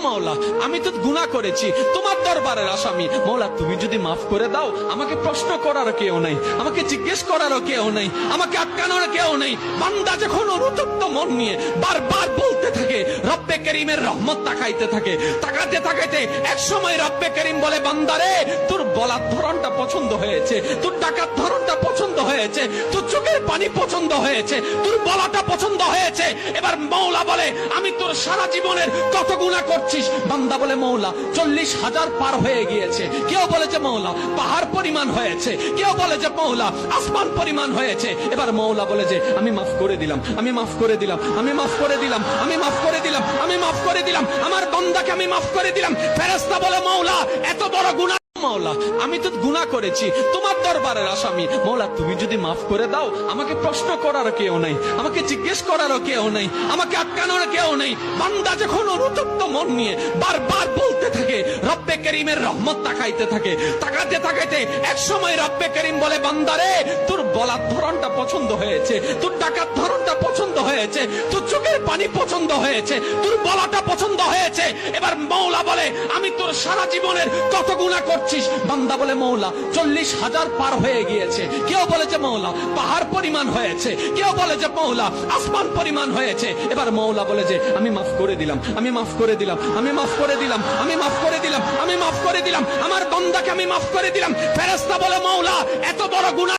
মৌলা আমি তো গুনাহ করেছি, তোমার দরবারের আসামি। মৌলা তুমি যদি মাফ করে দাও, আমাকে প্রশ্ন করার কেউ নাই, আমাকে জিজ্ঞেস করার কেউ নাই, আমাকে আটকানোর কেউ নেই। বান্দা যখন অনুতপ্ত মন নিয়ে বারবার বলতে থাকে, রব্বে করিমের রহমত তাকাইতে থাকে, তাকাতে তাকাইতে এক সময় রব্বে করিম বলে, বান্দারে তোর বলার ধরনটা পছন্দ হয়েছে, তোর ডাকার ধরনটা পছন্দ হয়েছে, তোর চোখের পানি পছন্দ হয়েছে, তোর বলাটা পছন্দ হয়েছে। এবার মৌলা বলে, আমি তোর সারা জীবনের কত গুনাহ করছিস? বান্দা বলে, মৌলা 40,000 পার হয়ে গিয়েছে। কেউ বলে যে মৌলা পাহাড় পরিমাণ হয়েছে, কেউ বলে যে মৌলা আসমান পরিমাণ হয়েছে। এবার মৌলা বলে যে আমি মাফ করে দিলাম, আমি মাফ করে দিলাম, আমি মাফ করে দিলাম, আমি মাফ করে দিলাম, আমি মাফ করে দিলাম, আমার বান্দাকে আমি মাফ করে দিলাম। ফেরেশতা বলে, মৌলা এত বড় গুনাহ, মৌলা আমি তো গুনাহ করেছি, তোমার দরবারের আসামি। মৌলা তুমি যদি মাফ করে দাও, আমাকে প্রশ্ন করার কেউ নাই, আমাকে জিজ্ঞেস করার কেউ নাই, আমাকে আটকানোর কেউ নেই। বান্দা যখন অনুতপ্ত মন নিয়ে বারবার বলতে থাকে, রব্বে করিমের রহমত তাকাইতে থাকে, তাকাতে তাকাইতে এক সময় রব্বে করিম বলে, বান্দারে তোর বলার ধরনটা পছন্দ হয়েছে, তোর ডাকার ধরনটা পছন্দ হয়েছে, তোর চোখের পানি পছন্দ হয়েছে, তোর বলাটা পছন্দ হয়েছে। এবার মৌলা বলে, আমি তোর সারা জীবনের কত গুনাহ করছিস? বান্দা বলে, মৌলা 40,000 পার হয়ে গিয়েছে। কেউ বলে যে মৌলা পাহাড় পরিমাণ হয়েছে, কেউ বলে যে মৌলা আসমান পরিমাণ হয়েছে। এবার মৌলা বলে যে আমি মাফ করে দিলাম, আমি মাফ করে দিলাম, আমি মাফ করে দিলাম, আমি মাফ করে দিলাম, আমি মাফ করে দিলাম, আমার বান্দাকে আমি মাফ করে দিলাম। ফেরেশতা বলে, মৌলা এত বড় গুনাহ